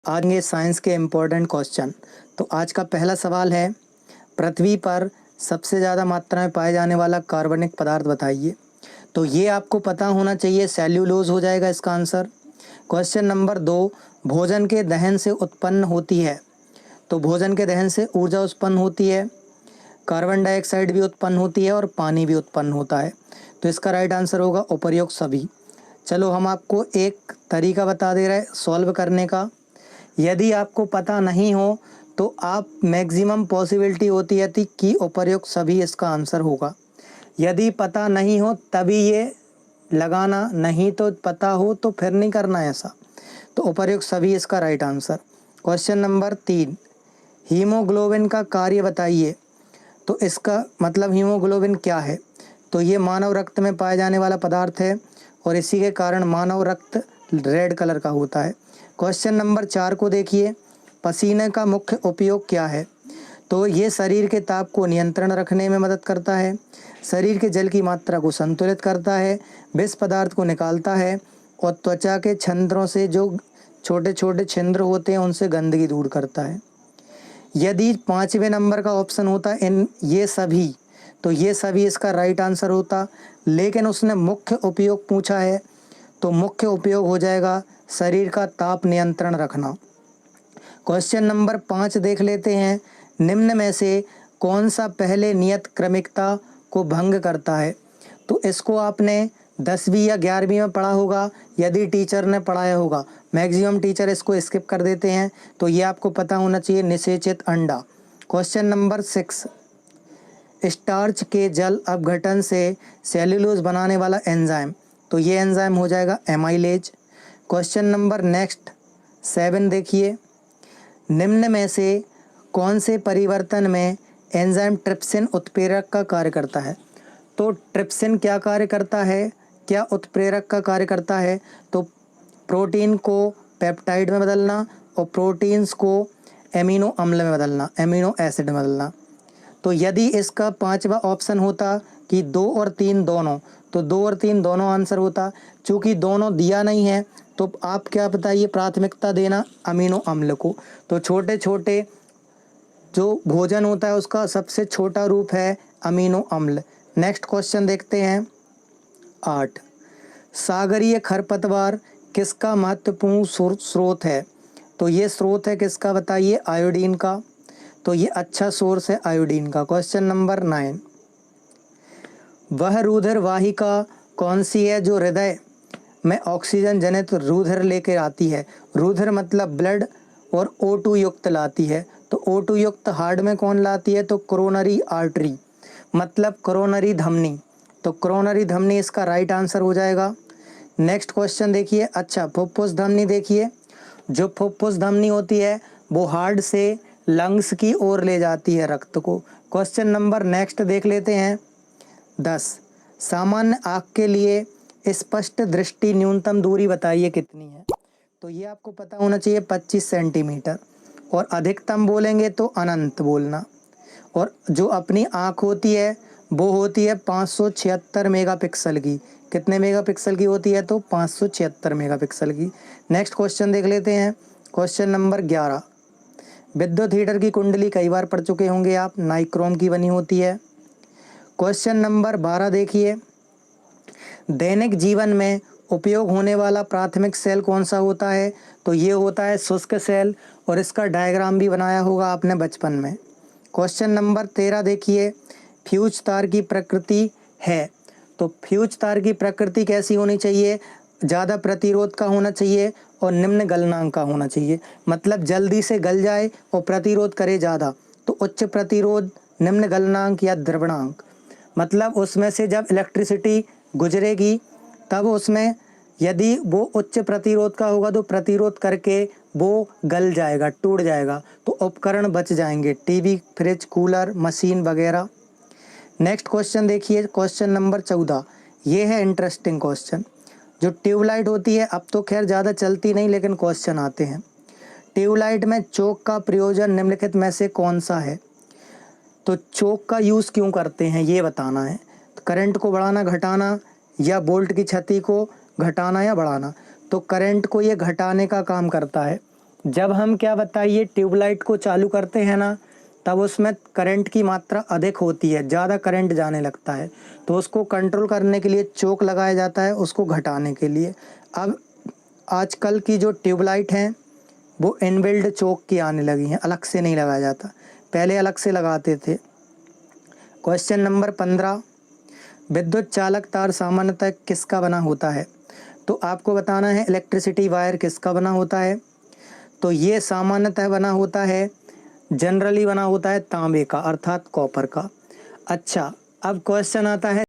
आगे साइंस के important question. तो आज का पहला सवाल है, पृथ्वी पर सबसे ज़्यादा मात्रा में पाए जाने वाला कार्बनिक पदार्थ बताइए। तो ये आपको पता होना चाहिए, सेल्यूलोज हो जाएगा इसका आंसर। क्वेश्चन नंबर 2, भोजन के दहन से उत्पन्न होती है। तो भोजन के दहन से ऊर्जा उत्पन्न होती है, कार्बन डाइऑक्साइड भी उत्पन्न होती है और पानी भी उत्पन्न होता है। तो इसका राइट आंसर होगा उपर्युक्त सभी। चलो हम आपको एक तरीका बता दे रहे हैं सॉल्व करने का। यदि आपको पता नहीं हो तो आप मैक्सिमम पॉसिबिलिटी होती है कि उपर्युक्त सभी इसका आंसर होगा। यदि पता नहीं हो तभी ये लगाना, नहीं तो पता हो तो फिर नहीं करना ऐसा। तो उपर्युक्त सभी इसका right answer. Question number 3, haemoglobin का कार्य बताइए। तो इसका मतलब हीमोग्लोबिन क्या है? तो ये मानव रक्त में पाए जाने वाला पदार्थ है और इसी के कारण मानव रक्त रेड कलर का होता है। क्वेश्चन नंबर 4 को देखिए, पसीने का मुख्य उपयोग क्या है? तो ये शरीर के ताप को नियंत्रण रखने में मदद करता है, शरीर के जल की मात्रा को संतुलित करता है, विष पदार्थ को निकालता है और त्वचा के छिद्रों से जो छोटे छोटे छिद्र होते हैं उनसे गंदगी दूर करता है। यदि 5वें नंबर का ऑप्शन होता इन ये सभी, तो ये सभी इसका राइट आंसर होता, लेकिन उसने मुख्य उपयोग पूछा है तो मुख्य उपयोग हो जाएगा शरीर का ताप नियंत्रण रखना। क्वेश्चन नंबर 5 देख लेते हैं, निम्न में से कौन सा पहले नियत क्रमिकता को भंग करता है? तो इसको आपने 10वीं या 11वीं में पढ़ा होगा, यदि टीचर ने पढ़ाया होगा। मैक्सिमम टीचर इसको स्किप कर देते हैं, तो ये आपको पता होना चाहिए, निषेचित अंडा। क्वेश्चन नंबर 6, स्टार्च के जल अपघटन से सेल्यूलोज बनाने वाला एंजाइम। तो ये एंजाइम हो जाएगा एमाइलेज। क्वेश्चन नंबर नेक्स्ट 7 देखिए, निम्न में से कौन से परिवर्तन में एंजाइम ट्रिप्सिन उत्प्रेरक का कार्य करता है? तो ट्रिप्सिन क्या कार्य करता है, क्या उत्प्रेरक का कार्य करता है? तो प्रोटीन को पेप्टाइड में बदलना और प्रोटीन्स को एमिनो अम्ल में बदलना, एमिनो एसिड में बदलना। तो यदि इसका 5वां ऑप्शन होता कि 2 और 3 दोनों, तो 2 और 3 दोनों आंसर होता। चूँकि दोनों दिया नहीं है तो आप क्या बताइए, प्राथमिकता देना अमीनो अम्ल को। तो छोटे छोटे जो भोजन होता है उसका सबसे छोटा रूप है अमीनो अम्ल। नेक्स्ट क्वेश्चन देखते हैं 8, सागरीय खरपतवार किसका महत्वपूर्ण स्रोत है? तो ये स्रोत है किसका बताइए, आयोडीन का। तो ये अच्छा सोर्स है आयोडीन का। क्वेश्चन नंबर 9, वह रुधिर वाहिका कौन सी है जो हृदय में ऑक्सीजन जनित रुधिर लेकर आती है? रुधिर मतलब ब्लड, और O2 युक्त लाती है। तो O2 युक्त हार्ट में कौन लाती है? तो कोरोनरी आर्टरी, मतलब कोरोनरी धमनी। तो कोरोनरी धमनी इसका राइट आंसर हो जाएगा। नेक्स्ट क्वेश्चन देखिए, अच्छा फुफ्फुस धमनी देखिए, जो फुफ्फुस धमनी होती है वो हार्ट से लंग्स की ओर ले जाती है रक्त को। क्वेश्चन नंबर नेक्स्ट देख लेते हैं 10, सामान्य आँख के लिए स्पष्ट दृष्टि न्यूनतम दूरी बताइए कितनी है? तो ये आपको पता होना चाहिए 25 सेंटीमीटर, और अधिकतम बोलेंगे तो अनंत बोलना। और जो अपनी आँख होती है वो होती है 576 मेगापिक्सल की। कितने मेगापिक्सल की होती है? तो 576 मेगापिक्सल की। नेक्स्ट क्वेश्चन देख लेते हैं, क्वेश्चन नंबर 11, विद्युत हीटर की कुंडली कई बार पढ़ चुके होंगे आप, नाइक्रोम की बनी होती है। क्वेश्चन नंबर 12 देखिए, दैनिक जीवन में उपयोग होने वाला प्राथमिक सेल कौन सा होता है? तो ये होता है शुष्क सेल, और इसका डायग्राम भी बनाया होगा आपने बचपन में। क्वेश्चन नंबर 13 देखिए, फ्यूज तार की प्रकृति है। तो फ्यूज तार की प्रकृति कैसी होनी चाहिए? ज़्यादा प्रतिरोध का होना चाहिए और निम्न गलनांक का होना चाहिए, मतलब जल्दी से गल जाए और प्रतिरोध करे ज़्यादा। तो उच्च प्रतिरोध, निम्न गलनांक या द्रवणांक, मतलब उसमें से जब इलेक्ट्रिसिटी गुजरेगी तब उसमें यदि वो उच्च प्रतिरोध का होगा तो प्रतिरोध करके वो गल जाएगा, टूट जाएगा, तो उपकरण बच जाएंगे, टीवी, फ्रिज, कूलर, मशीन वगैरह। नेक्स्ट क्वेश्चन देखिए, क्वेश्चन नंबर 14, ये है इंटरेस्टिंग क्वेश्चन। जो ट्यूबलाइट होती है, अब तो खैर ज़्यादा चलती नहीं लेकिन क्वेश्चन आते हैं, ट्यूबलाइट में चोक का प्रयोजन निम्नलिखित में से कौन सा है? तो चोक का यूज़ क्यों करते हैं ये बताना है। तो करंट को बढ़ाना घटाना, या बोल्ट की क्षति को घटाना या बढ़ाना। तो करंट को ये घटाने का काम करता है, जब हम क्या बताइए ट्यूबलाइट को चालू करते हैं ना, तब उसमें करंट की मात्रा अधिक होती है, ज़्यादा करंट जाने लगता है, तो उसको कंट्रोल करने के लिए चोक लगाया जाता है उसको घटाने के लिए। अब आजकल की जो ट्यूबलाइट हैं वो इनबिल्ड चोक की आने लगी हैं, अलग से नहीं लगाया जाता, पहले अलग से लगाते थे। क्वेश्चन नंबर 15, विद्युत चालक तार सामान्यतः किसका बना होता है? तो आपको बताना है इलेक्ट्रिसिटी वायर किसका बना होता है। तो ये सामान्यतः बना होता है, जनरली बना होता है तांबे का, अर्थात कॉपर का। अच्छा, अब क्वेश्चन आता है